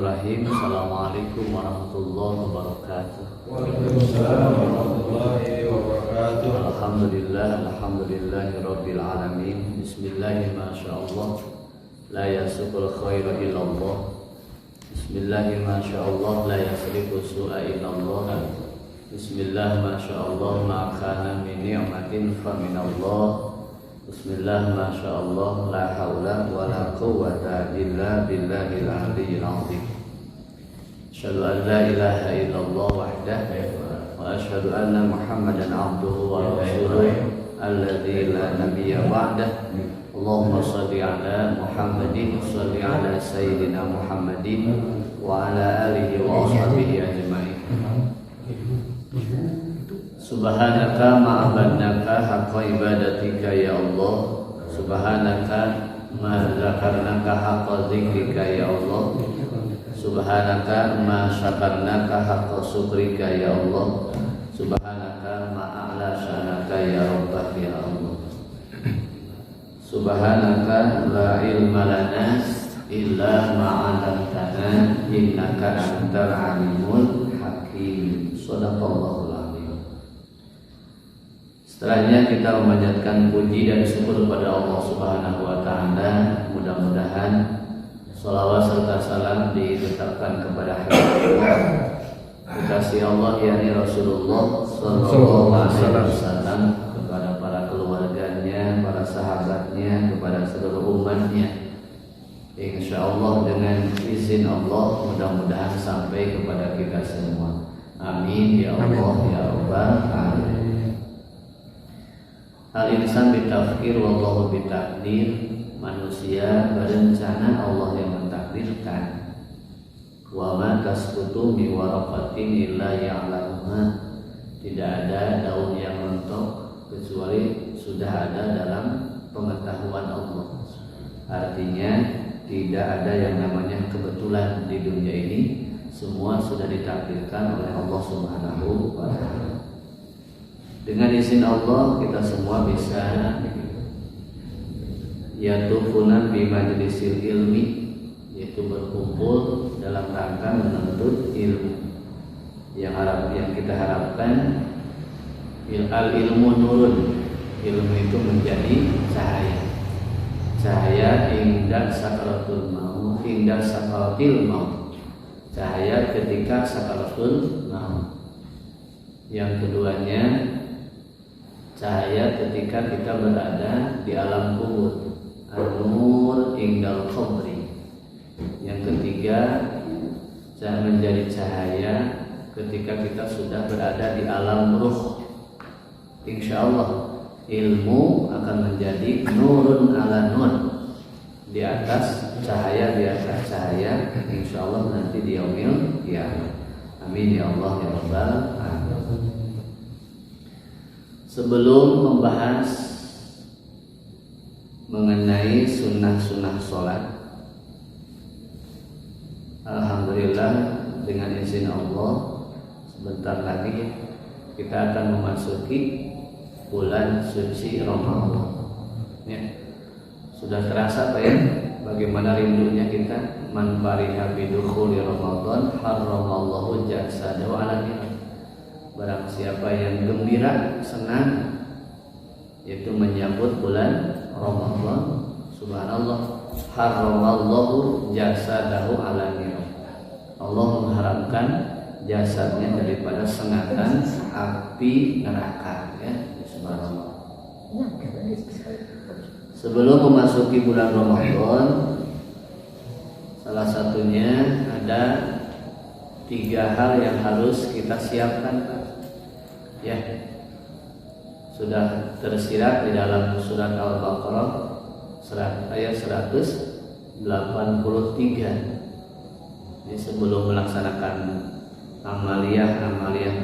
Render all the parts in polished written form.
Bismillahirrahmanirrahim. Assalamualaikum warahmatullahi wabarakatuh. Waalaikumsalam warahmatullahi wabarakatuh. Alhamdulillahirabbil alamin. Bismillahirrahmanirrahim. La yasukul khaira illallah. Bismillahirrahmanirrahim. La yasrifu su'a illallah. Bismillahirrahmanirrahim. Ma kana min ni'matin fa minallah. Bismillahirrahmanirrahim. La haula wa la quwwata illa billahil aliyyil azim. Asyhadu an la ilaha illallah wahdahu wa asyhadu anna Muhammadan abduhu wa rasuluh alladzi la nabiyya ba'dah. Allahumma shalli ala Muhammadin shalli ala sayyidina Muhammadin wa ala alihi wa sahbihi ajma'in. Subhanaka ma'abadnaka haqqa ibadatika ya Allah. Subhanaka ma zakarnaka haqqa zikrika ya Allah. Subhanaka ma syakarnaka haqqa syukrika ya Allah. Subhanaka ma a'la syanaka ya Rabbah ya Allah. Subhanaka la ilma lana illa ma'alamtana innaka antal alimul hakim. Shadaqallahul azim. Setelahnya kita memanjatkan puji dan syukur kepada Allah Subhanahu wa taala. Mudah-mudahan shalawat serta salam ditetapkan kepada Habibullah kekasih Allah yakni Rasulullah sallallahu alaihi wasallam, kepada para keluarganya, para sahabatnya, kepada seluruh umatnya. Insyaallah dengan izin Allah mudah-mudahan sampai kepada kita semua. Amin ya Allah ya Rabbal alamin. Al-insan bitafkir wallahu bitakdir. Manusia berencana, Allah yang mentakdirkan. Wa ma tasqutu min waraqatin illa ya'lamuha. Tidak ada daun yang rontok kecuali sudah ada dalam pengetahuan Allah. Artinya tidak ada yang namanya kebetulan di dunia ini. Semua sudah ditakdirkan oleh Allah Subhanahu wa taala. Dengan izin Allah kita semua bisa yatufuna bi majlisil ilmi, yaitu berkumpul dalam rangka menuntut ilmu. Yang kita harapkan ilmu nurun. Ilmu itu menjadi cahaya. Cahaya inda sakaratul maut, inda sakaratil maut. Cahaya ketika sakaratul maut. Yang keduanya cahaya ketika kita berada di alam kubur, an-nur indal qabri. Yang ketiga, menjadi cahaya ketika kita sudah berada di alam ruh. Insyaallah ilmu akan menjadi nurun ala nur, di atas cahaya, insyaallah nanti di yaumil qiyamah. Amin ya Allah ya Rabbal alamin. Sebelum membahas mengenai sunnah-sunnah sholat, alhamdulillah dengan izin Allah sebentar lagi kita akan memasuki bulan suci Ramadan. Ya, sudah terasa Pak ya, bagaimana rindunya kita. Man fariha bidukhuli Ramadan harramallahu jasadahu ala nar. Barang siapa yang gembira, senang, yaitu menyambut bulan Ramadan, subhanallah, haramallahu jasadahu ala nar. Allah mengharamkan jasadnya daripada sengatan api neraka, ya, subhanallah. Sebelum memasuki bulan Ramadan, salah satunya ada 3 hal yang harus kita siapkan, ya, sudah tersirat di dalam surat Al-Baqarah ayat 183. Ini sebelum melaksanakan amaliyah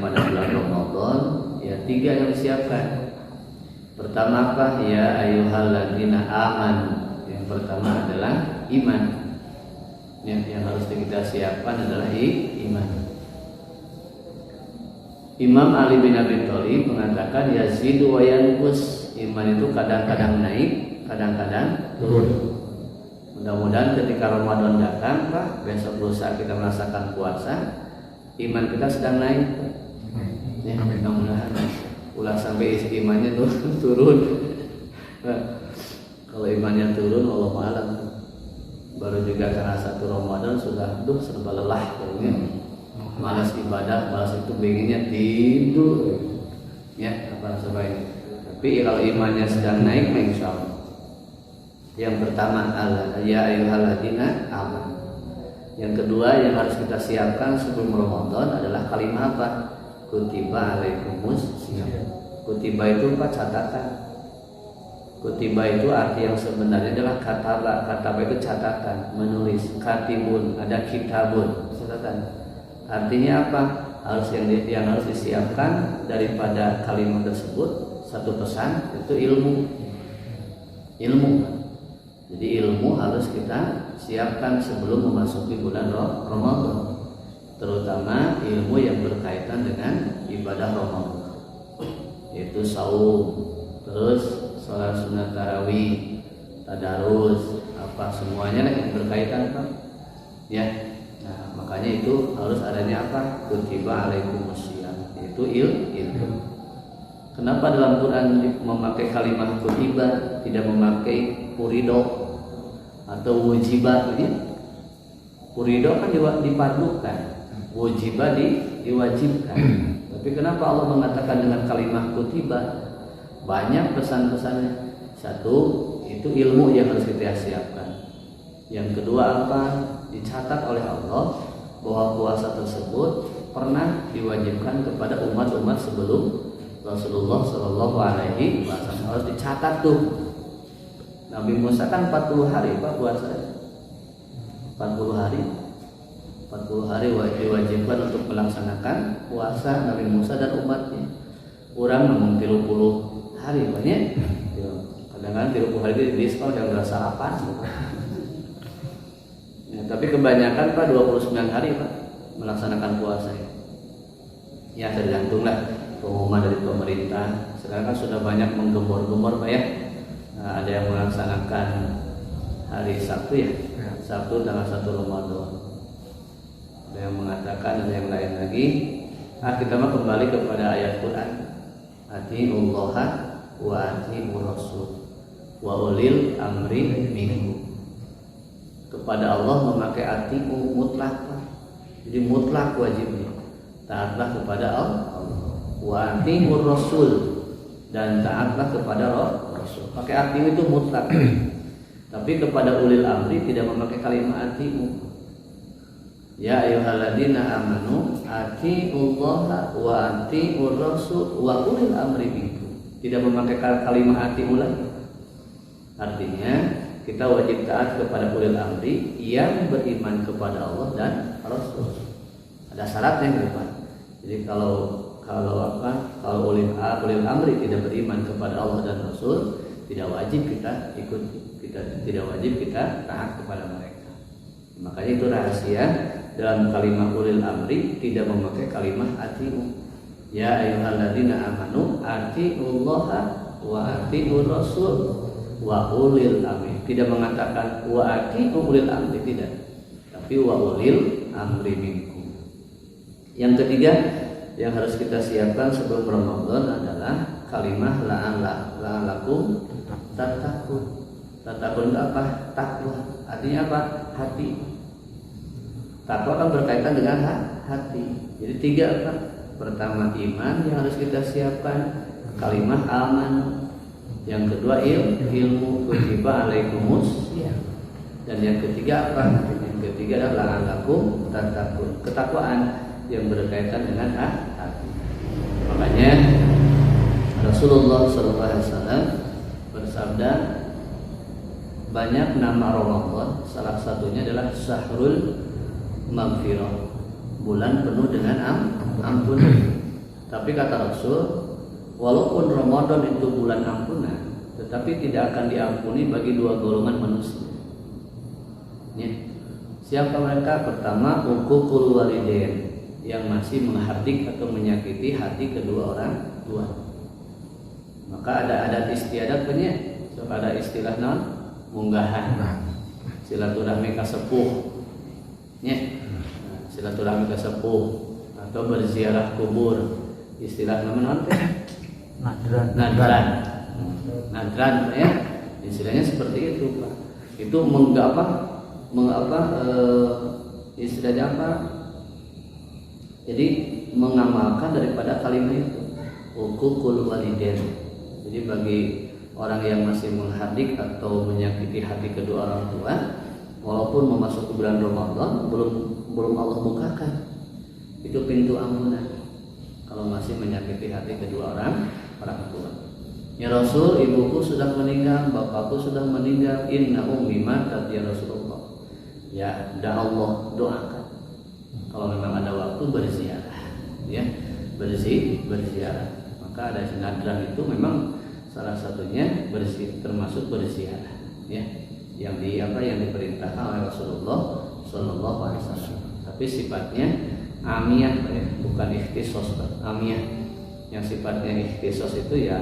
pada bulan Ramadan, ya 3 yang disiapkan. Pertama apa? Ya ayyuhalladzina amanu. Yang pertama adalah iman. Yang harus kita siapkan adalah iman. Imam Ali bin Abi Thalib mengatakan yazidu wa yanqus. Iman itu kadang-kadang naik, kadang-kadang turun. Mudah-mudahan ketika Ramadan datang, Pak, besok lusa kita merasakan puasa, iman kita sedang naik, Pak. Ya, mudah-mudahan ulah sampai isi imannya turun. Nah, kalau imannya turun, Allah alam. Baru juga karena satu Ramadan sudah serba lelah, malas ibadah, malas itu pengennya tidur. Ya, apa sebaiknya. Tapi kalau imannya sedang naik, insya Allah. Yang pertama ya ayyuhalladzina amanu. Yang kedua yang harus kita siapkan sebelum Ramadan adalah kalimat apa? Kutiba alaikumus syiyam. Kutiba itu apa? Catatan. Kutiba itu arti yang sebenarnya adalah kataba. Kataba itu catatan, menulis. Katibun, ada kitabun, catatan. Artinya apa? Harus yang harus disiapkan daripada kalimat tersebut satu pesan itu ilmu. Jadi ilmu harus kita siapkan sebelum memasuki bulan Ramadan, terutama ilmu yang berkaitan dengan ibadah Ramadan, yaitu saum, terus sholat sunat tarawih, tadarus, apa semuanya yang berkaitan, Pak. Ya, nah makanya itu harus adanya apa? Kutiba alaikumus syiyam, yaitu ilmu. Kenapa dalam Quran memakai kalimat kutiba, tidak memakai furido atau wajibah? Furido kan dipardukan, wajibah diwajibkan. Tapi kenapa Allah mengatakan dengan kalimat kutiba? Banyak pesan-pesannya. Satu, itu ilmu yang harus kita siapkan. Yang kedua apa? Dicatat oleh Allah bahwa puasa tersebut pernah diwajibkan kepada umat-umat sebelum Rasulullah Shallallahu Alaihi Wasallam. Harus dicatat tuh. Nabi Musa kan 40 hari Pak puasa. 40 hari diwajibkan untuk melaksanakan puasa Nabi Musa dan umatnya. Orang namun 30 hari banyak. Kadang-kadang 30 hari itu diskon yang berasa sarapan. Ya, tapi kebanyakan Pak 29 hari Pak melaksanakan puasa. Ya tergantung lah pengumuman dari pemerintah. Sekarang kan sudah banyak menggembor-gembor Pak ya. Nah, ada yang melaksanakan hari Sabtu ya, Sabtu tanggal 1 Ramadan. Ada yang mengatakan, ada yang lain lagi. Kita mah kembali kepada ayat Quran. Atiullaha wa atiur rasul wa ulil amri minkum. Kepada Allah memakai ati'u mutlak. Jadi mutlak wajibnya. Taatlah kepada Allah. Wa atiur rasul, dan taatlah kepada Rasul. Pakai ati'u itu mutlak. Tapi kepada ulil amri tidak memakai kalimat ati'u. Ya ayyuhalladzina amanu atiullaha wa atiur rasul wa ulil amri minkum. Tidak memakai kalimat ati'u lagi. Artinya kita wajib taat kepada ulil amri yang beriman kepada Allah dan Rasul. Ada syaratnya ke depan. Jadi kalau ulil amri tidak beriman kepada Allah dan Rasul, tidak wajib kita ikuti, tidak wajib kita taat kepada mereka. Makanya itu rahasia dalam kalimat ulil amri tidak memakai kalimat ati'u. Ya ayyuhalladzina amanu atiullaha wa atiur rasul wa ulil amri. Tidak mengatakan wa ati'u ulil amri, tidak. Tapi wa ulil amri minkum. Yang ketiga yang harus kita siapkan sebelum Ramadan adalah kalimat la'alakum tattaqun. Tattaqun itu apa? Takwa. Artinya apa? Hati. Takwa kan berkaitan dengan hati. Jadi tiga apa? Pertama iman yang harus kita siapkan, kalimat aman. Yang kedua ilmu, kutiba alaikumus syiyam. Dan yang ketiga apa? Yang ketiga adalah la'alakum tattaqun. Ketakwaan yang berkaitan dengan hati. Makanya Rasulullah SAW bersabda, banyak nama Ramadan, salah satunya adalah Syahrul Maghfirah, bulan penuh dengan ampunan. Tapi kata Rasul, walaupun Ramadan itu bulan ampunan, tetapi tidak akan diampuni bagi dua golongan manusia. Ya. Siapa mereka? Pertama, uququl walidain, yang masih menghardik atau menyakiti hati kedua orang tua. Maka ada adat istiadat punya, ada istilah non munggahan. silaturahmi ka sepuh nya. Silaturahmi ka sepuh atau berziarah kubur, istilah namanya teh nadran ya, istilahnya seperti itu Pak. Itu istilahnya apa? Jadi mengamalkan daripada kalimat itu, uququl walidain. Jadi bagi orang yang masih menghardik atau menyakiti hati kedua orang tua, walaupun memasuki bulan Ramadan belum Allah bukakan itu pintu ampunan kalau masih menyakiti hati kedua orang tua. Ya Rasul, ibuku sudah meninggal, bapakku sudah meninggal, inna ummi matat ya Rasulullah. Ya, Allah doakan. Kalau memang ada waktu berziarah, ya berziarah. Maka ada sinadran itu memang salah satunya termasuk berziarah, ya. Yang diperintahkan oleh Rasulullah Shallallahu Alaihi Wasallam. Tapi sifatnya amiyah, ya, bukan ikhtisos, amiyah. Yang sifatnya ikhtisos itu ya,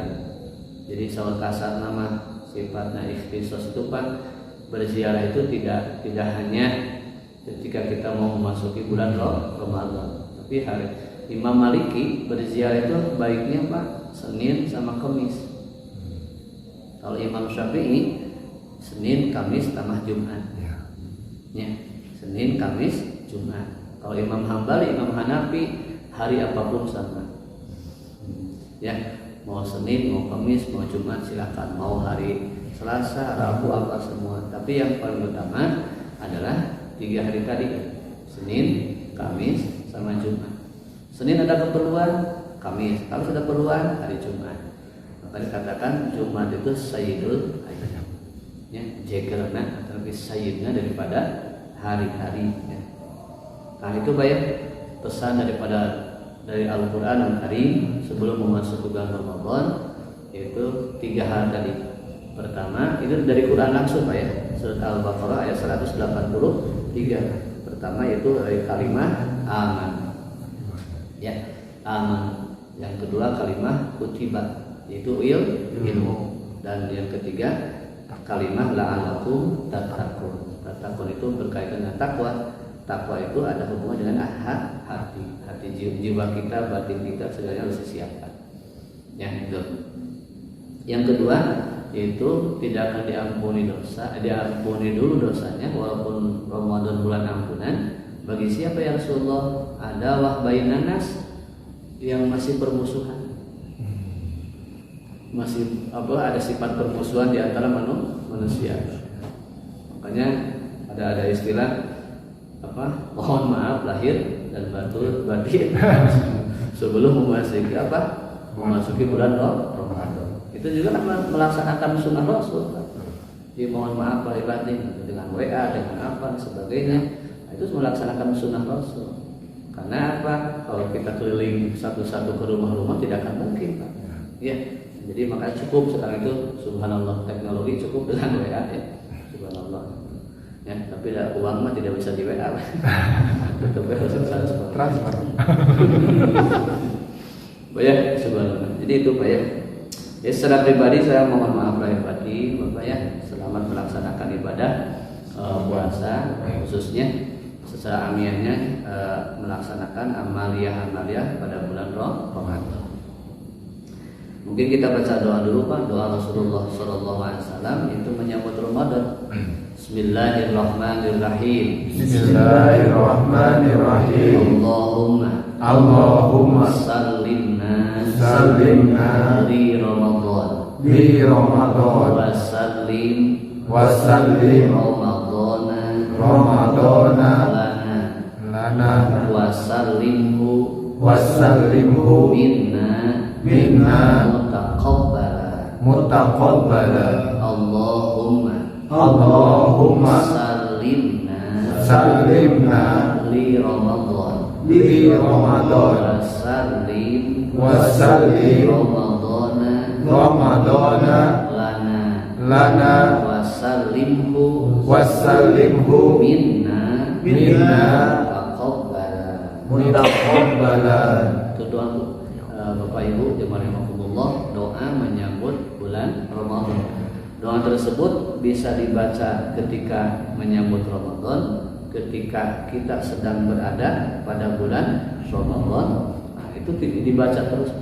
jadi salah kasar nama sifatnya ikhtisos itu Pak, berziarah itu tidak hanya ketika kita mau memasuki bulan Ramadan, tapi hari Imam Maliki berziarah itu baiknya Pak Senin sama Kamis. Kalau Imam Syafi'i Senin, Kamis, tambah Jumat. Ya, Senin, Kamis, Jumat. Kalau Imam Hambali, Imam Hanafi hari apapun sama. Ya, mau Senin, mau Kamis, mau Jumat silakan. Mau hari Selasa, Rabu, apa semua. Tapi yang paling utama adalah 3 hari tadi, Senin, Kamis, sama Jumat. Senin ada keperluan, Kamis. Kalau sudah keperluan, hari Jumat. Maka dikatakan Jumat itu Sayyidul Ayyam, ya, jegerna atau lebih sayyidnya daripada hari-hari, ya. Nah itu banyak pesan dari Al-Quran Al-Karim sebelum memasuki bulan Ramadan, yaitu 3 hal tadi. Pertama itu dari Quran langsung Pak, ya, surat Al-Baqarah ayat 183. Pertama itu dari kalimat aman, ya, aman. Yang kedua kalimat kutibat, yaitu ilmu. Dan yang ketiga kalimat la'alakum tattaqun. Tattaqun itu berkaitan dengan takwa. Takwa itu ada hubungan dengan hati jiwa kita, batin kita, segalanya harus disiapkan. Yang kedua itu tidak akan diampuni dulu dosanya walaupun Ramadan bulan ampunan. Bagi siapa ya Rasulullah? Ada wahbainan nas yang masih permusuhan, masih ada sifat permusuhan di antara manusia. Makanya ada istilah mohon maaf lahir dan batin sebelum memasuki bulan Ramadan. Itu juga melaksanakan sunnah Rasul. Jadi mohon maaf lahir batin dengan WA, dengan apa sebagainya. Itu melaksanakan sunnah Rasul. Karena kalau kita keliling satu-satu ke rumah-rumah tidak akan mungkin Pak. Ya. Jadi makanya cukup sekarang itu subhanallah, teknologi cukup dengan WA, ya. Subhanallah. Ya, tapi uang mah tidak bisa di WA. Tetap harus transfer. Baik, subhanallah. Jadi itu Pak, ya. Ya, secara pribadi saya mohon maaf lahir batin Bapak, ya. Selamat melaksanakan ibadah puasa, khususnya secara amiyahnya melaksanakan amaliyah pada bulan Ramadan. Mungkin kita baca doa dulu Pak, doa Rasulullah SAW itu menyambut Ramadan. Bismillahirrahmanirrahim. Bismillahirrahmanirrahim. Allahumma sallimna li Ramadan wa sallim Ramadana lana wa sallimhu minna mutaqabbala. Allahumma sallimna li Ramadan wa sallim Ramadana lana wa sallimhu minna mutaqabbala. Itu doa Bapak Ibu jemaah rahimakumullah, doa menyambut bulan Ramadan. Doa tersebut bisa dibaca ketika menyambut Ramadan, ketika kita sedang berada pada bulan Ramadan. Nah, itu dibaca terus.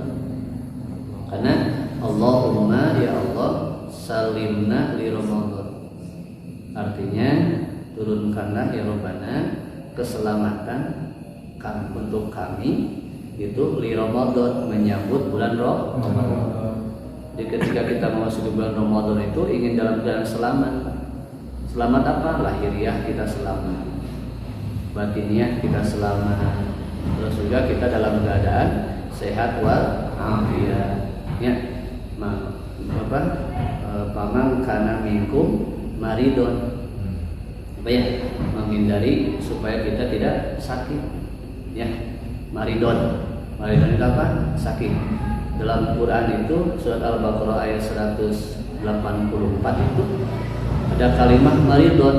Karena Allahumma ya Allah salimna li Ramadan. Artinya turunkanlah ya Rabbana keselamatan untuk kami itu li Ramadan, menyambut bulan Ramadan. Jadi ketika kita memasuki bulan Ramadan itu ingin dalam keadaan selamat. Selamat apa? Lahiriah kita selamat, batiniah kita selamat, terus juga kita dalam keadaan sehat wal afiat. Ya, pamang kana minkum maridon. Apa ya? Menghindari supaya kita tidak sakit. Ya, maridon. Maridon itu apa? Sakit. Dalam Quran itu surat Al-Baqarah ayat 184 itu ada kalimat maridon,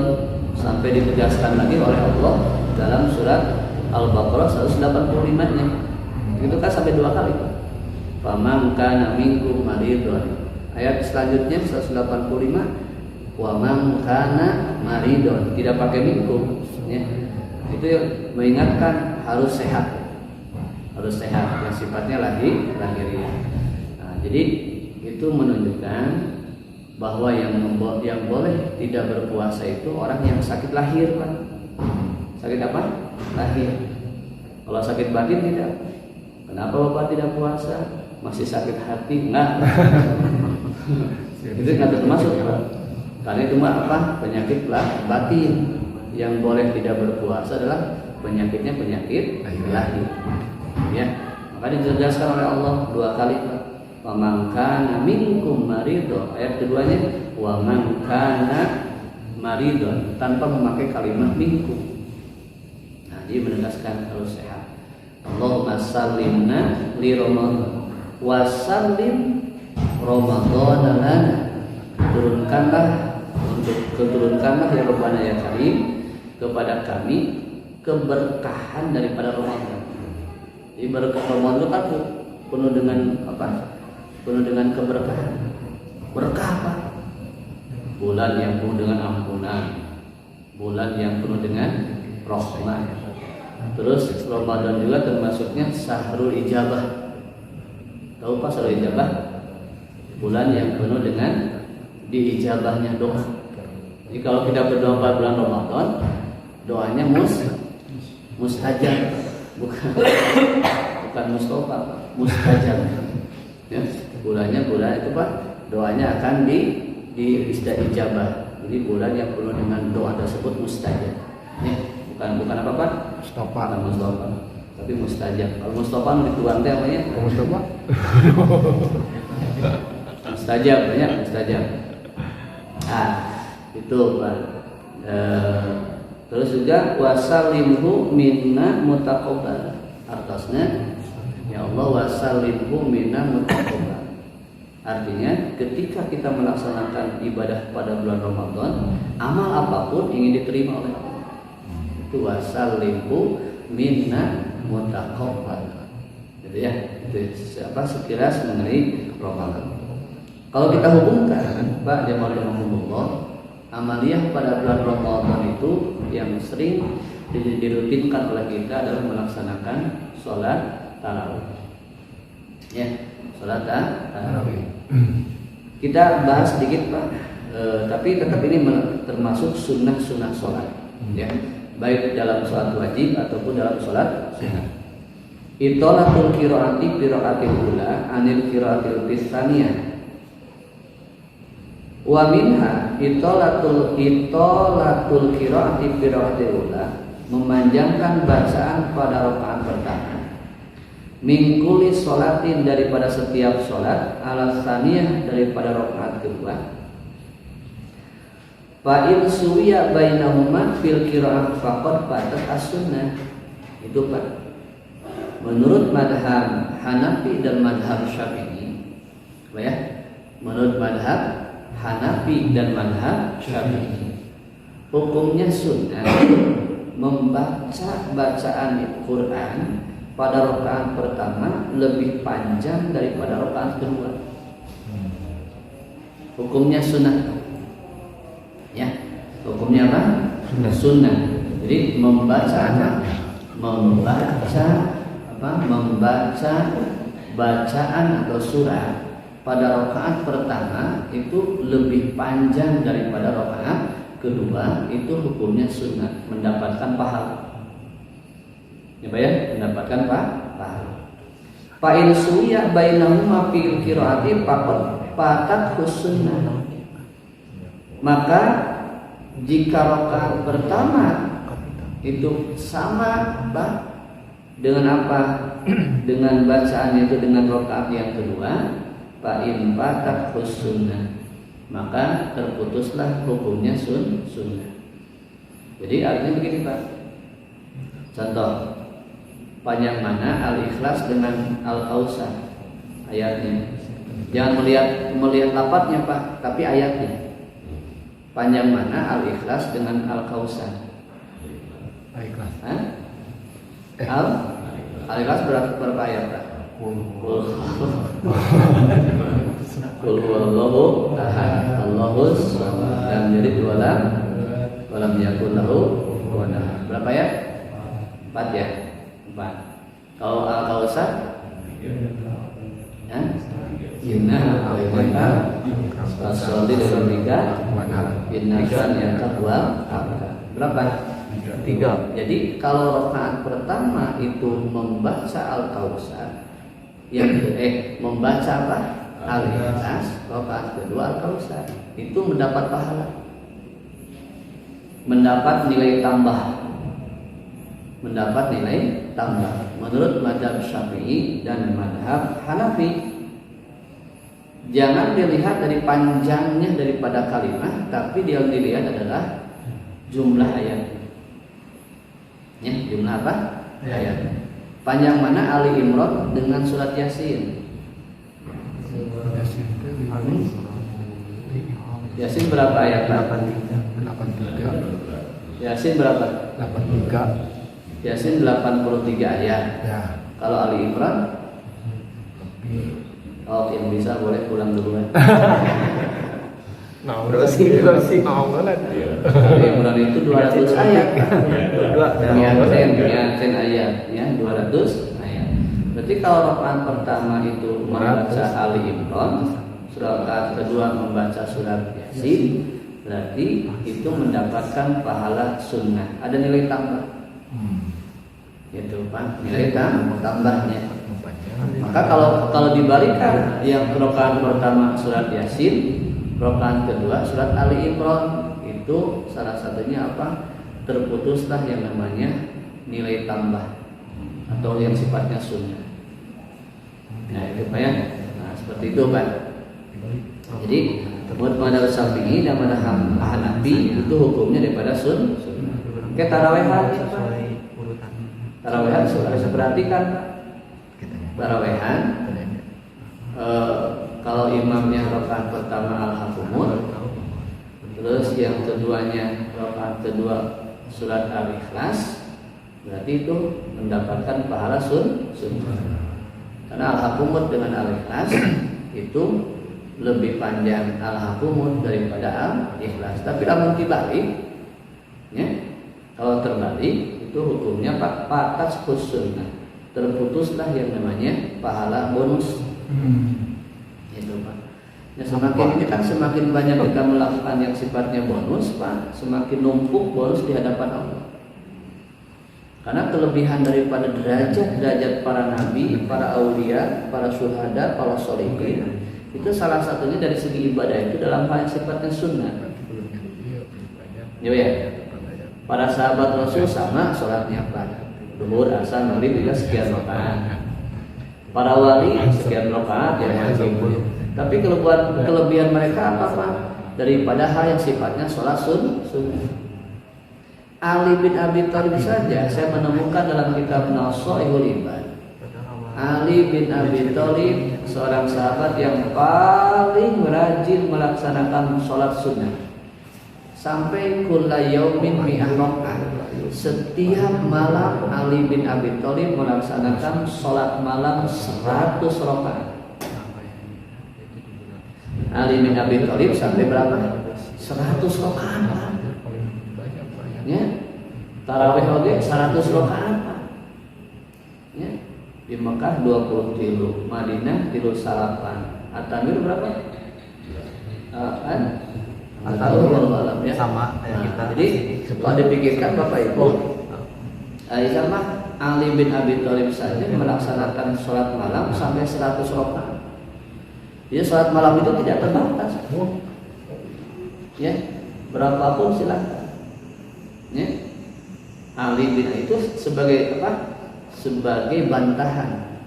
sampai ditegaskan lagi oleh Allah dalam surat Al-Baqarah 185-nya. Itu kan sampai 2 kali. Faman kana minkum maridon. Ayat selanjutnya 185 wa man kana maridon, tidak pakai minkum ya. Itu mengingatkan harus sehat. Harus sehat, yang sifatnya lahiriah. Nah, jadi itu menunjukkan bahwa yang boleh tidak berpuasa itu orang yang sakit lahir, Pak. Sakit apa? Lahir. Kalau sakit batin tidak. Kenapa Bapak tidak puasa? Masih sakit hati? Enggak. Itu enggak termasuk, Pak. Karena itu apa? Penyakit batin. Yang boleh tidak berpuasa adalah penyakitnya penyakit lahir. Ya, maka dijelaskan oleh Allah 2 kali. Wa man kana minkum maridun. Ayat keduanya wa man kana maridun tanpa memakai kalimat minkum. Nah, dia menegaskan harus sehat. Allahumma sallimna li Ramadan wa sallim Ramadan lana. Turunkanlah ya Rabbana ya Karim kepada kami keberkahan daripada Ramadan. Di berkah Ramadan itu kan penuh dengan apa? Penuh dengan keberkahan. Berkah apa? Bulan yang penuh dengan ampunan, bulan yang penuh dengan rahmat. Terus Ramadan juga termasuknya Syahrul Ijabah. Tahu Pak Syahrul Ijabah? Bulan yang penuh dengan diijabahnya doa. Jadi kalau kita berdoa pada bulan Ramadan, doanya mustajab. Bukan Mustafa, mustajab. Ya, bulannya bulan itu Pak, doanya akan diijabah. Jadi bulan yang penuh dengan doa tersebut mustajab. Ya, bukan apa Pak? Mustafa, tapi mustajab. Kalau Mustafa dituang teh apa ya? Mustafa. Mustajab banyak mustajab. Ah, itu Pak. Terus juga wasalimhu minna mutaqabbal. Artinya ya Allah wasalimhu minna mutaqabbal. Artinya ketika kita melaksanakan ibadah pada bulan Ramadan, amal apapun ingin diterima oleh Allah. Itu wasalimhu minna mutaqabbal. Gitu ya. Itu sekilas mengenai Ramadan. Kalau kita hubungkan Pak jamaah amaliyah pada bulan Ramadan itu yang sering dirutinkan oleh kita adalah melaksanakan sholat tarawih. Ya, sholat tarawih. Kita bahas sedikit Pak, tapi tetap ini termasuk sunnah sholat. Ya, baik dalam sholat wajib ataupun dalam sholat sunnah. Itolatul qiraati qiraatil ula anil qiraatil tsaniyah. Wa minha itolatul qiraati qiraatil ula, memanjangkan bacaan pada rakaat pertama. Min kulli sholatin, daripada setiap sholat, ala tsaniyah, daripada rakaat kedua. Fa in suwiya bainahuma fil qiraat faqad fatat as-sunnah. Itu Pak. Menurut madhab Hanafi dan madhab Syafi'i, apa ya? Menurut madhab Hanafi dan madhab Syafi'i, hukumnya sunnah membaca bacaan Quran pada rakaat pertama lebih panjang daripada rakaat kedua. hukumnya sunnah. Ya, hukumnya apa? Sunnah. Jadi membaca bacaan atau surat pada rakaat pertama itu lebih panjang daripada rakaat kedua, itu hukumnya sunnah, mendapatkan pahala. Ya, Pak ya, mendapatkan pahala. Fa in suya bainahuma fil qiraati faqad fatat sunnah. Maka jika rakaat pertama itu sama dengan apa? Dengan bacaannya itu dengan rakaat yang kedua, fa in fatat sunnah, maka terputuslah hukumnya sunnah. Jadi artinya begini Pak. Contoh, panjang mana Al-Ikhlas dengan Al-Kautsar ayatnya. Jangan melihat lafadznya Pak, tapi ayatnya. Panjang mana Al-Ikhlas dengan Al-Kautsar? Al-Ikhlas. Al-Ikhlas berapa ayat Pak? Qul huwallahu ahad, Allahus samad, lam yalid wa lam yakul lahu kufuwan ahad. Berapa ya? 4 ya? 4. Kalau Al-Kautsar? Ya? Inna a'tainaka as-sholli dengan 3 innakan yang kedua berapa? 3. Jadi kalau rakaat pertama itu membaca Al-Kautsar, yang membaca apa? Al-Ikhlas, rakaat kedua Al-Kautsar, itu mendapat pahala, mendapat nilai tambah, menurut mazhab Syafi'i dan mazhab Hanafi. Jangan dilihat dari panjangnya daripada kalimat, tapi yang dilihat adalah jumlah ayatnya. Ya, jumlah apa? Ayatnya. Panjang mana Ali Imran dengan surat Yasin? Yasin berapa ayat? 83. Yasin berapa? 83. Yasin 83 ayat. Ya. Kalau Ali Imran? Oh, yang bisa boleh pulang duluan. Nah, berarti Ali Imran itu 200 ayat. Yasin ayat, ya 200 ayat. Berarti kalau rakaat pertama itu membaca Ali Imran, rakaat kedua membaca surat Yasin, berarti itu mendapatkan pahala sunnah. Ada nilai tambah. Itu Pak, nilai tambahnya. Maka kalau dibalikan, yang rakaat pertama surat Yasin, rakaat kedua surat Ali Imran, itu salah satunya apa? Terputuslah yang namanya nilai tambah atau yang sifatnya sunnah. Nah itu Pak ya. Nah seperti itu Pak. Jadi buat mazhab Syafi'i dan mazhab Hanafi itu hukumnya daripada sunnah. Kayak tarawehan, tarawehan harus perhatikan. Tarawehan, kalau imamnya rakaat pertama Al-Hakumut, terus yang keduanya rakaat kedua surat Al-Ikhlas, berarti itu mendapatkan pahala sunnah. Karena Al-Hakumut dengan Al-Ikhlas itu lebih panjang Al-Hakumut daripada Al-Ikhlas. Tapi namun dibalik, ya, kalau terbalik itu hukumnya patas sunnah. Terputuslah yang namanya pahala bonus. Itu Pak. Ya, semakin banyak kita melakukan yang sifatnya bonus Pak, semakin numpuk bonus di hadapan Allah. Karena kelebihan daripada derajat para nabi, para aulia, para syuhada, para sholihin, itu salah satunya dari segi ibadah itu dalam hal yang sifatnya sunnah. Ya, para sahabat Rasul sama sholatnya Pak. Zuhur, asar, maghrib juga sekian rakaat. Para wali sekian rakaat yang wajib. Tapi kelebihan mereka apa Pak? Daripada hal yang sifatnya sholat sunnah. Ali bin Abi Thalib saja saya menemukan dalam kitab Nasaihul Ibad. Ali bin Abi Thalib seorang sahabat yang paling rajin melaksanakan sholat sunnah. Sampai kulla yaumin mi'ah rakaat. Setiap malam Ali bin Abi Thalib melaksanakan sholat malam 100 rakaat. Ali bin Abi Thalib sampai berapa? 100 rakaat. Ya. Tarawih oge 100 rakaat. Ya. Di Mekah 23, Madinah 38. At-Tamir berapa? Kan? Atau alam ya. Sama kayak kita. Jadi kalau dipikirkan Bapak Ibu, sama Ali bin Abi Thalib saja melaksanakan sholat malam sampai 100 rakaat. Jadi sholat malam itu tidak terbatas. Ya, berapapun silakan. Ya. Ali bin itu sebagai apa? Sebagai bantahan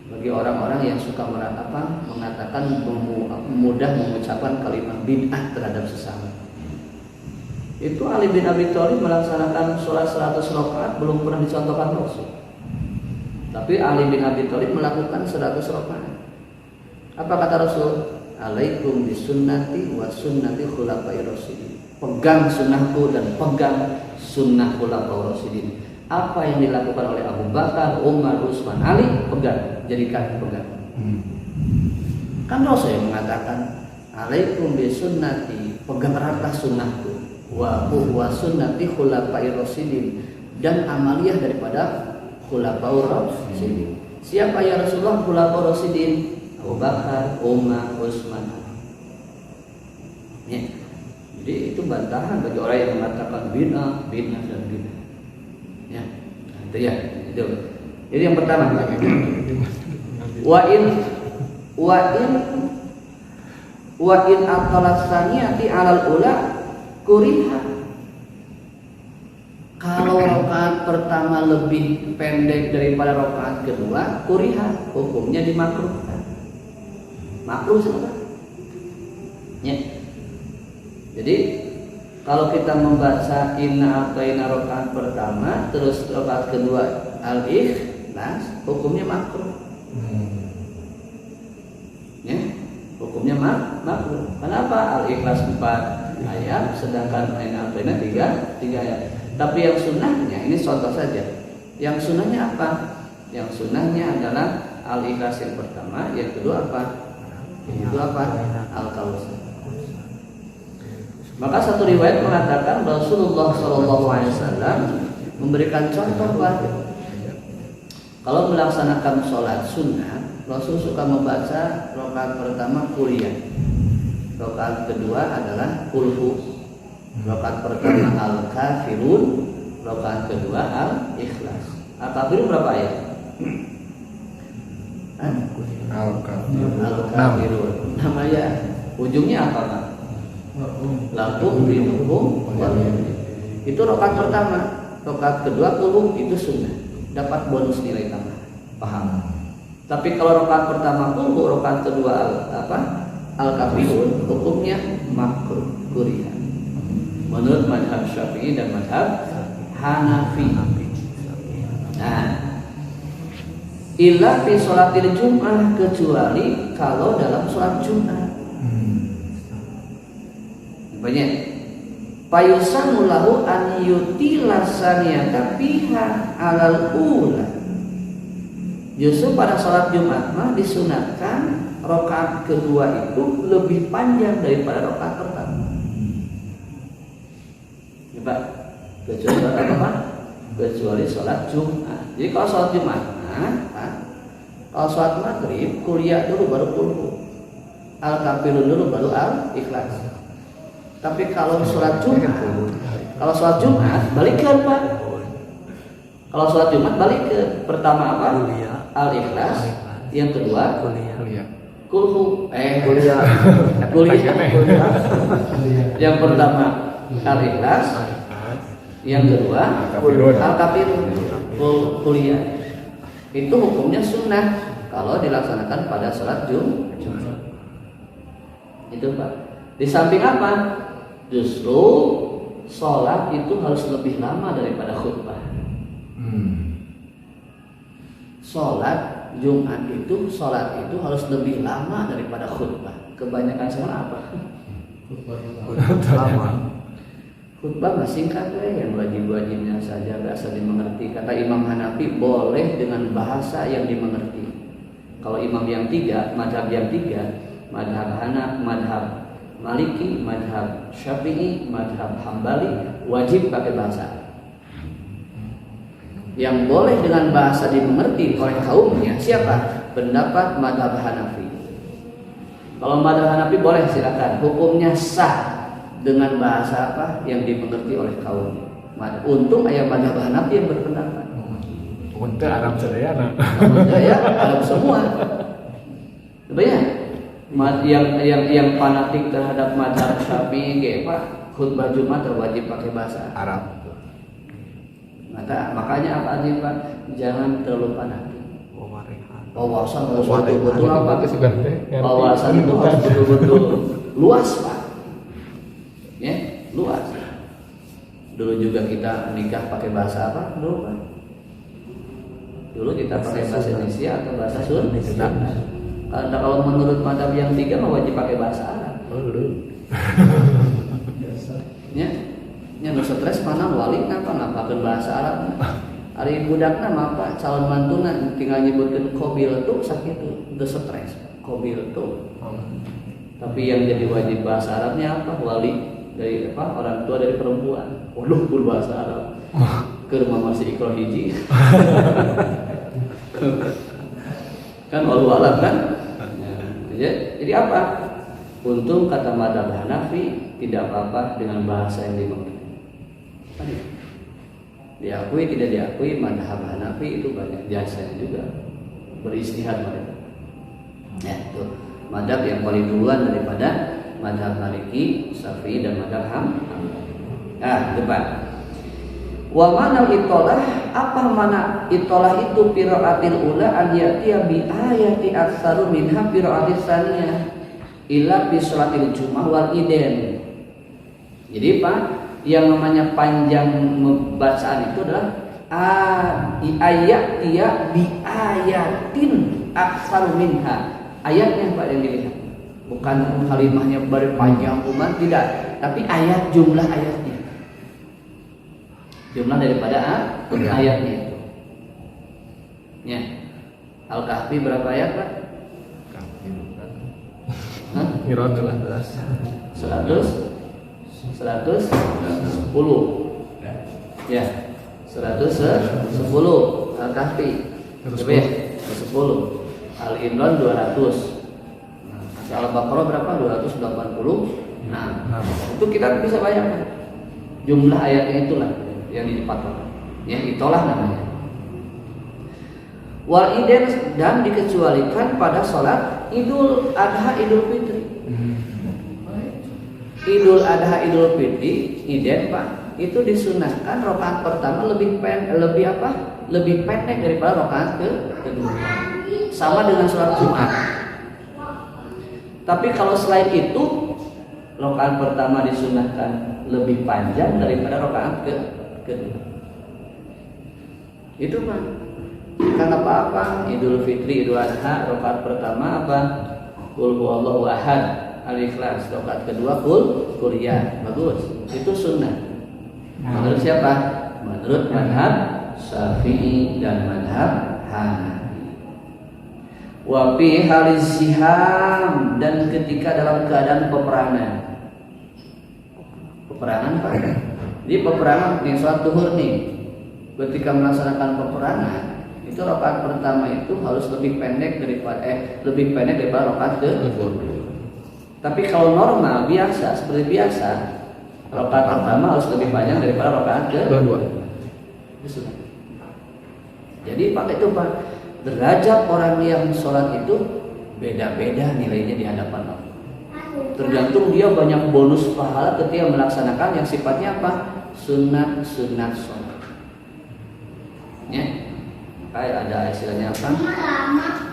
bagi orang-orang yang suka mengatakan mudah mengucapkan kalimat bid'ah terhadap sesama. Itu Ali bin Abi Thalib melaksanakan sholat 100 rakaat belum pernah dicontohkan Rasul. Tapi Ali bin Abi Thalib melakukan 100 rakaat. Apa kata Rasul? Alaikum bisunnati wa sunnati khulafai rasyidin. Pegang sunnahku dan pegang sunnah khulafai rasyidin. Apa yang dilakukan oleh Abu Bakar, Umar, Utsman, Ali, pegang, jadikan pegang. Kan Rasul yang mengatakan alaikum bisunnati, pegang eratlah sunnahku, wa sunnati khulafai rasyidin, dan amaliyah daripada khulafai rasyidin. Siapa ya Rasulullah khulafai rasyidin? Abu Bakar, Umar, Utsman. Ya. Jadi itu bantahan bagi orang yang mengatakan bid'ah dan bid'ah. Ya. Nah, itu ya. Itu. Jadi yang pertama, wa in aqalasaniyati 'alal ula kuriha. Kalau rakaat pertama lebih pendek daripada rakaat kedua, kuriha, hukumnya dimakruhkan. Makruh sebenarnya. Ya. Jadi kalau kita membaca inna a'tayna rakaat pertama terus rakaat kedua al-ikhlas, hukumnya makruh. Ya, hukumnya makruh. Kenapa? Al-ikhlas 4 ayat sedangkan inna a'tayna 3 ayat. Tapi yang sunnahnya, ini contoh saja. Yang sunnahnya apa? Yang sunnahnya adalah al-ikhlas yang pertama, yang kedua apa? Itu apa? Al-Kautsar. Maka satu riwayat mengatakan Rasulullah SAW memberikan contoh kalau melaksanakan sholat sunnah, Rasul suka membaca rakaat pertama kuliah, rakaat kedua adalah kulhu, rakaat pertama al-kafirun, rakaat kedua al-ikhlas. Al-kafirun berapa ayat? Al-kafirun. Namanya ujungnya apa Pak? Lakum dinukum. Itu rakaat pertama. Rakaat kedua kulhu itu sunnah, dapat bonus nilai tambah. Paham? Tapi kalau rakaat pertama kulhu, rakaat kedua al-kafirun, hukumnya makruh, kuriha. Menurut mazhab Syafi'i dan mazhab Hanafi. Nah, illa fi sholatil Jum'ah, kecuali kalau dalam sholat Jumat. Banyak. Payusannu lahu an yutila saniyata fiha 'alal ula. Justru pada sholat Jumat mah disunatkan rakaat kedua itu lebih panjang daripada rakaat pertama. Coba kecuali apa? Kecuali sholat Jumat. Jadi kalau sholat Jumat, kalau sholat maghrib kuliah dulu baru kulhu, al-kafirun dulu baru al-ikhlas. Tapi kalau sholat Jumat, balikkan Pak. Kalau sholat Jumat balik ke pertama apa? Al-ikhlas, yang kedua kulhu, kuliah. Yang pertama al-ikhlas, yang kedua al-kafirun, kuliah. Itu hukumnya sunnah kalau dilaksanakan pada sholat Jumat. Itu Pak. Di samping apa? Justru sholat itu harus lebih lama daripada khutbah. Sholat Jumat itu harus lebih lama daripada khutbah. Kebanyakan sekarang apa? Lama. Khutbah nggak singkat yang wajib-wajibnya saja biasa dimengerti. Kata Imam Hanafi boleh dengan bahasa yang dimengerti. Kalau imam yang tiga, mazhab yang tiga, madhab Hanaf, madhab Maliki, madhab Syafi'i, madhab Hambali wajib pakai bahasa Arab. Yang boleh dengan bahasa dimengerti oleh kaumnya siapa? Pendapat madhab Hanafi. Kalau madhab Hanafi boleh silakan, hukumnya sah dengan bahasa apa yang dimengerti oleh kaum. Untung ayat madhab Hanafi yang berpendapat. Untuk Arab sedayana. Ya, Arab semua. Banyak yang fanatik terhadap madhab Syafi'i kayak Pak, khutbah Jumat terwajib pakai bahasa Arab. Makanya apa artinya Pak? Jangan terlalu fanatik. Wawasan harus Wawasan. betul-betul apa? Sebenarnya. Wawasan itu harus betul-betul luas Pak. Ya, luas. Dulu juga kita nikah pakai bahasa apa? Dulu Pak. Dulu kita pakai bahasa Indonesia atau bahasa Sunda. Kalau menurut madhab yang 3 mah wajib pakai bahasa Arab. Ya, nu stres mana wali kenapa ngapakeun bahasa Arab? Ari budakna mah apa calon mantuna tinggal nyebutkeun qabil tuh sakitu, teu stres. Qabil tuh. Tapi yang jadi wajib bahasa Arabnya apa? Wali dari apa? Orang tua dari perempuan. Waduh, berbahasa Arab. Ke rumah masih ikro hiji. Kan walau alam kan? Jadi apa? Untung kata madhab Hanafi tidak apa-apa dengan bahasa yang dimengerti. Diakui tidak diakui madhab Hanafi itu banyak jasanya juga beristihad mereka. Ya itu madhab yang paling duluan daripada madhab Maliki, Syafi'i dan madhab Hambali. Depan. Wa mana itolah? Apa mana itolah itu piraatil ula an ya'tiya bi ayati aktsaru minha piraatis saniyah illa bi sholatil jumu'ah wal iden. Jadi Pak, yang namanya panjang bacaan itu adalah ayat dia bi ayatin aktsaru minha. Ayatnya Pak yang dilihat. Bukan kalimahnya berpanjang umat tidak, tapi ayat jumlah ayatnya. Jumlah daripada ayatnya itu. Ya. Al-Kahfi berapa ayat, Pak? Miron 11. 110. Ya. 110 Al-Kahfi. Berapa ya? 10. Al-Imran 200. Al-Baqarah berapa? 280. Nah, itu kita bisa bayangkan. Jumlah ayatnya itulah yang dipatokan. Ya, itulah namanya. Wal iden dan dikecualikan pada sholat Idul Adha Idul Fitri. Idul Adha Idul Fitri, iden Pak, itu disunahkan rakaat pertama lebih pendek daripada rakaat kedua. Sama dengan sholat Jumat. Tapi kalau selain itu rakaat pertama disunahkan lebih panjang daripada rakaat kedua. Itu Pak. Karena apa? Idul Fitri, Idul Adha, rakaat pertama apa? Qul huwallahu ahad, Al-Ikhlas. Rakaat kedua qul ya. Bagus. Itu sunnah. Menurut siapa? Menurut madhab Syafi'i dan madhab Hanafi. Wa fi haliz siham, dan ketika dalam keadaan peperangan. Peperangan Pak. Di peperangan nih sholat zuhur nih. Ketika melaksanakan peperangan, itu rakaat pertama itu harus lebih pendek daripada rakaat kedua. Tapi kalau normal biasa seperti biasa, rakaat pertama harus lebih panjang daripada rakaat kedua. Jadi pakai itu Pak, derajat orang yang sholat itu beda-beda nilainya di hadapan Allah. Tergantung dia banyak bonus pahala ketika melaksanakan yang sifatnya apa? Sunat sholat. Ya, kayak ada istilahnya apa?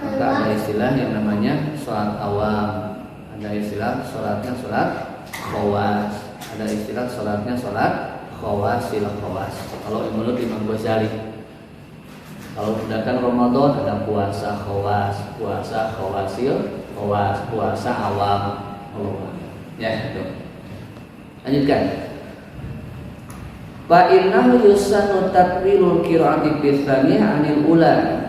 Maka ada istilah yang namanya sholat awam, ada istilah sholatnya sholat khawas, ada istilah sholatnya sholat khawasil khawas. Kalau menurut Imam Ghazali, kalau datang Ramadan ada puasa khawas, puasa khawasil khawas, puasa awam. Ya itu. Lanjutkan. Fa innahu yusanu takwilul qira'ati bitsani 'anil ula.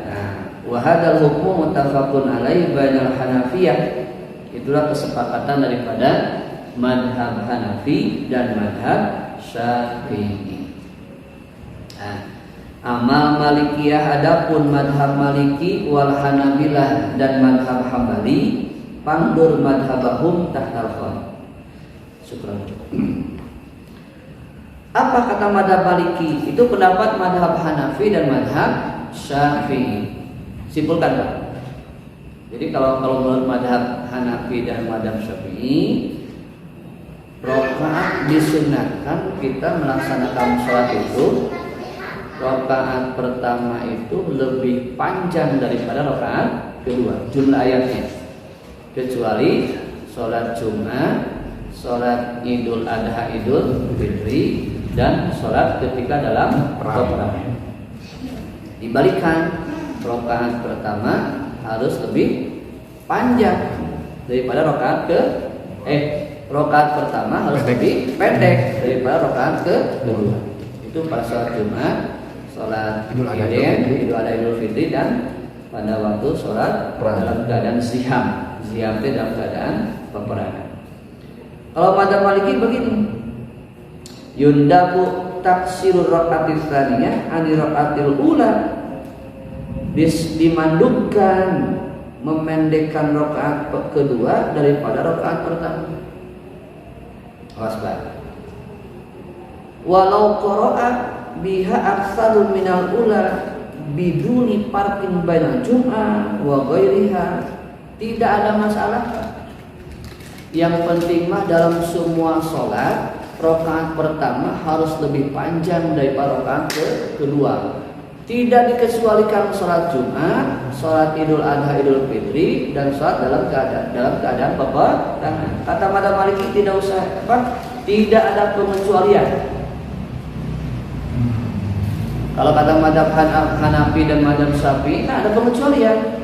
Wa hadzal hukmu muttafaqun alaihi bainal Hanafiyah Itulah kesepakatan daripada madhab Hanafi dan madhab Syafi'i. Nah, amal Malikiyah adapun madhab Maliki wal Hanabilah dan madhab Hambali pandur madhabahum tahtal khon. Syukran. Apa kata madhab Maliki? Itu pendapat madhab Hanafi dan madhab Syafi'i. Simpulkan Pak. Jadi kalau menurut madhab Hanafi dan madhab Syafi'i, rakaat disunahkan kita melaksanakan sholat itu, rakaat pertama itu lebih panjang daripada rakaat kedua, jumlah ayatnya, kecuali sholat Jumat, sholat Idul Adha, Idul Fitri, dan sholat ketika dalam peperangan. Dibalikan, rakaat pertama harus lebih panjang daripada rakaat pertama harus lebih pendek daripada rakaat kedua. Itu pada sholat Jumat, sholat Idul Adha, Idul Fitri, dan pada waktu sholat dalam keadaan ziham itu dalam keadaan peperangan. Kalau pada Maliki begini, yundabu taksirur rakaatis tsaniyah ani rakaatil ula, dimandukkan memendekkan rakaat kedua daripada rakaat pertama. Wasbah. Walau qara'a biha aktsaru minal ula biduni parkin bainal jum'ah wa ghairiha, tidak ada masalah. Yang penting mah dalam semua sholat rakaat pertama harus lebih panjang daripada rakaat kedua. Tidak dikecualikan sholat Jumat, sholat Idul Adha, Idul Fitri, dan sholat dalam keadaan peperangan. Kata madhab Maliki tidak usah tidak ada pengecualian. Kalau kata madhab Hanafi dan madhab Syafi'i ada pengecualian.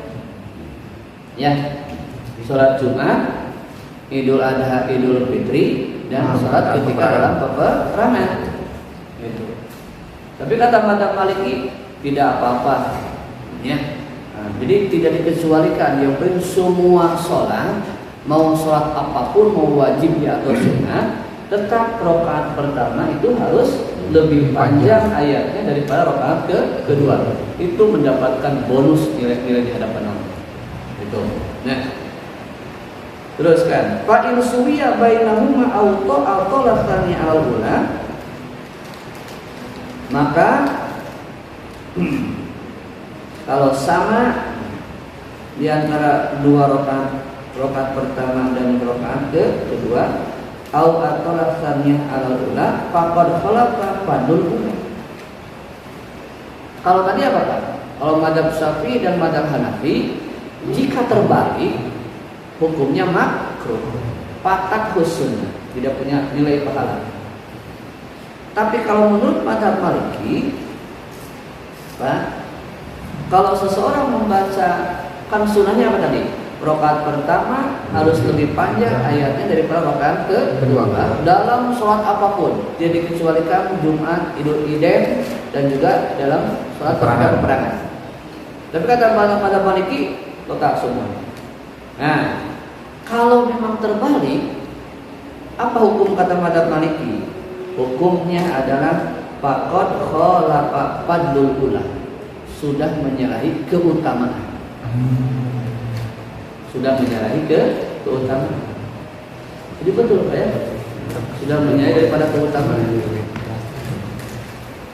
Ya, sholat Jumat, Idul Adha, Idul Fitri, dan sholat ketika dalam peperangan. Itu. Tapi kata madhab Maliki tidak apa-apa, ya. Nah, jadi tidak dikecualikan. Yang penting semua sholat, mau sholat apapun, mau wajib ya atau sunnah, tetap rakaat pertama itu harus lebih panjang ayatnya daripada rakaat kedua. Itu mendapatkan bonus nilai-nilai di hadapan Allah. Itu. Nah, teruskan. Fa in suwiya bainahuma auto lasani al-ula, maka kalau sama di antara dua rakaat pertama dan rakaat kedua, au atau laksanya al-ula faqad khalafa fadul ula. Kalau tadi apa Pak? Kalau madhab Syafi'i dan madhab Hanafi, jika terbalik hukumnya makruh, patak sunnah, tidak punya nilai pahala. Tapi kalau menurut madhab Maliki, Pak, kalau seseorang membaca, kan sunnahnya apa tadi? Rakaat pertama harus lebih panjang ayatnya daripada rakaat kedua dalam sholat apapun, tidak dikecualikan Jumat, Idul Idul, dan juga dalam sholat peperangan. Tapi kata madhab Maliki total semua. Nah, kalau memang terbalik, apa hukum kata madhab Maliki? Hukumnya adalah faqad khalafa fadlul ula, sudah menyalahi keutamaan. Sudah menyalahi keutamaan. Jadi betul Pak ya? Sudah menyalahi daripada keutamaan.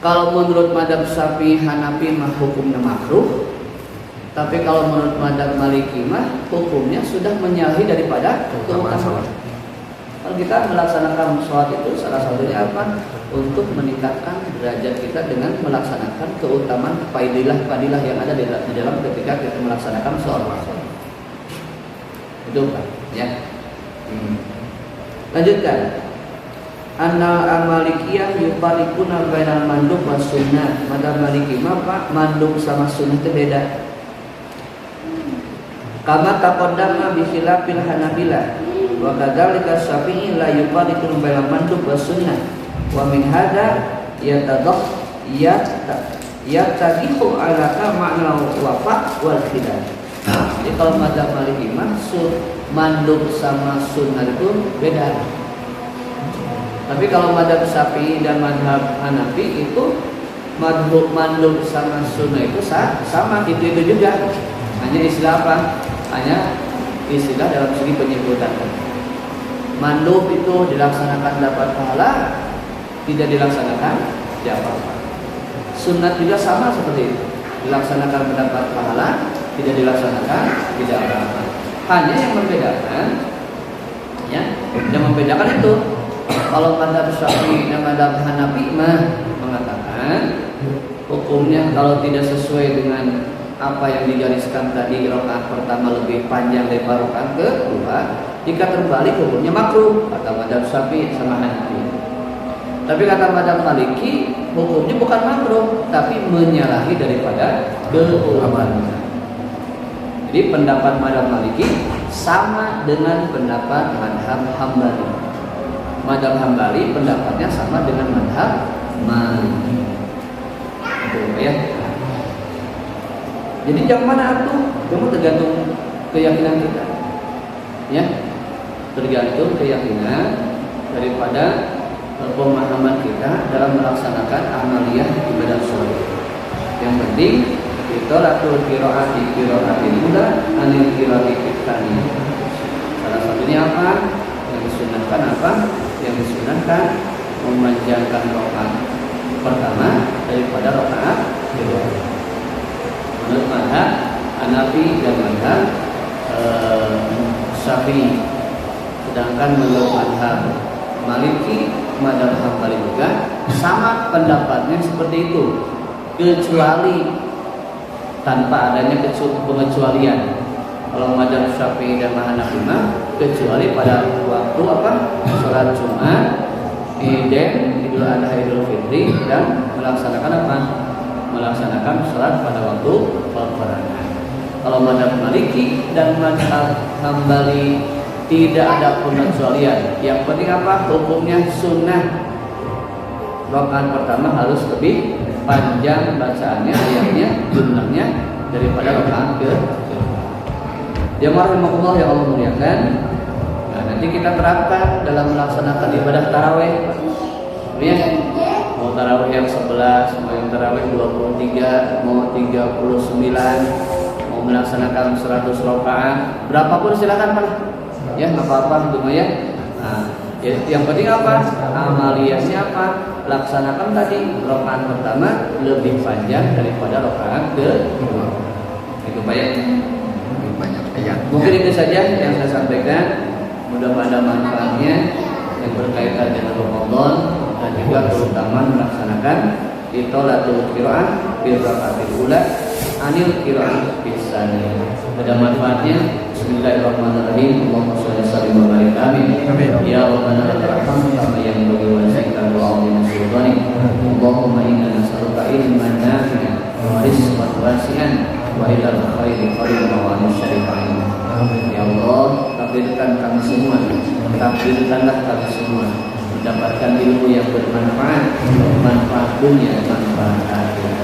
Kalau menurut madhab Syafi'i Hanafi mah hukumnya makruh. Tapi kalau menurut madhab Maliki mah hukumnya sudah menyalahi daripada keutamaan. Kalau kita melaksanakan sholat itu salah satunya apa? Untuk meningkatkan derajat kita dengan melaksanakan keutamaan fadilah yang ada di dalam ketika kita melaksanakan sholat. Itu Pak ya. Lanjutkan. Al-Malikiyah yufarriquna bainal mandub was sunnah. Madhab Maliki mah Pak, mandub sama sunnah itu beda. Kama taqaddama bi khilafil Hanabilah wa kadzalika Syafi'i la yufarriqu bainal mandub was sunnah wa min hadza yatadhihu ala ma'na wafa wal khilaf. Jadi kalau mazhab Maliki mandub sama sunnah itu beda. Tapi kalau mazhab Syafi'i dan mazhab Hanafi itu mandub sama sunnah itu sama, itu juga. Hanya istilah apa? Hanya istilah dalam segi penyebutan. Mandub itu dilaksanakan dapat pahala, tidak dilaksanakan tidak apa-apa. Sunnah juga sama seperti itu, dilaksanakan mendapat pahala, tidak dilaksanakan tidak apa-apa. Hanya yang membedakan itu, kalau mazhab Syafi'i dan mazhab Hanafi mengatakan hukumnya kalau tidak sesuai dengan apa yang digariskan tadi, rakaat pertama lebih panjang daripada rakaat kedua, jika terbalik hukumnya makruh, kata mazhab Syafi'i sama Hanafi. Tapi kata mazhab Maliki hukumnya bukan makruh, tapi menyalahi daripada keutamaan. Jadi pendapat mazhab Maliki sama dengan pendapat mazhab Hambali. Mazhab Hambali pendapatnya sama dengan mazhab Maliki. Itu ya. Jadi yang mana itu? Cuma tergantung keyakinan kita. Ya. Tergantung keyakinan daripada pemahaman kita dalam melaksanakan amaliyah ibadah sholat. Yang penting Qiraatul qiraati ula anil qiraati tsani. Salah satunya apa? Yang disunahkan apa? Yang disunahkan memanjangkan rakaat pertama daripada rakaat kedua. Menurut mazhab Hanafi dan mazhab Syafi'i. Sedangkan menurut mazhab Maliki, mazhab Hambali juga sama pendapatnya seperti itu, kecuali tanpa adanya pengecualian. Kalau mazhab Syafi'i dan Hanafi kecuali pada waktu apa? Salat Jumat, Idul Adha, Idul Fitri, dan melaksanakan apa? Melaksanakan salat pada waktu peperangan. Kalau mazhab Maliki dan mazhab Hambali tidak ada pengecualian. Yang penting apa? Hukumnya sunnah. Rakaat pertama harus lebih panjang bacaannya, ayatnya, jumlahnya daripada rakaat kedua. Jamaah rahimakumullah yang Allah muliakan. Nah, nanti kita terapkan dalam melaksanakan ibadah tarawih. Ya, mau tarawih yang 11, mau yang tarawih 23, mau 39, mau melaksanakan 100 rakaat, berapapun silakan Pak. Ya, nggak apa-apa gitu ya. Nah, yang penting apa? Amaliyahnya apa? Laksanakan tadi rakaat pertama lebih panjang daripada rakaat kedua. Itu Pak ya. Lebih banyak ayat. Mungkin itu saja yang saya sampaikan. Mudah-mudahan manfaatnya yang berkaitan dengan Ramadan dan juga keutamaan melaksanakan Qiraatul qiraat bil rakaatil ula anil qiraat bisani. Ada manfaatnya. Bismillahirrahmanirrahim. Allahumma shalli wa sallim wa barik amin. Ya Rabbana lakal hamdu kama yanbaghi wa zikran wa 'azimi sultanik. Allahumma inna nas'aluka ilman nafi'an wa rizqan wasi'an wa ilal khairi qariban wa syari'an. Ya Allah, takdirkan kami semua, takdirkanlah kami semua mendapatkan ilmu yang bermanfaat, manfaat dunia, manfaat akhirat.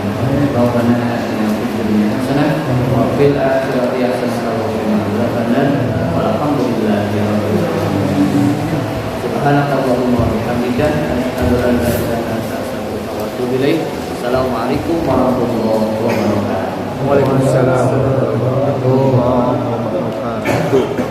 Rabbana atina fid dunya hasanah wa fil akhirati hasanah wa qina adzabannar. Walhamdulillahi rabbil alamin. Subhanakallahumma wa bihamdika asyhadu an la ilaha illa anta astaghfiruka wa atubu ilaik. Assalamualaikum warahmatullahi wabarakatuh. Waalaikumsalam warahmatullahi wabarakatuh.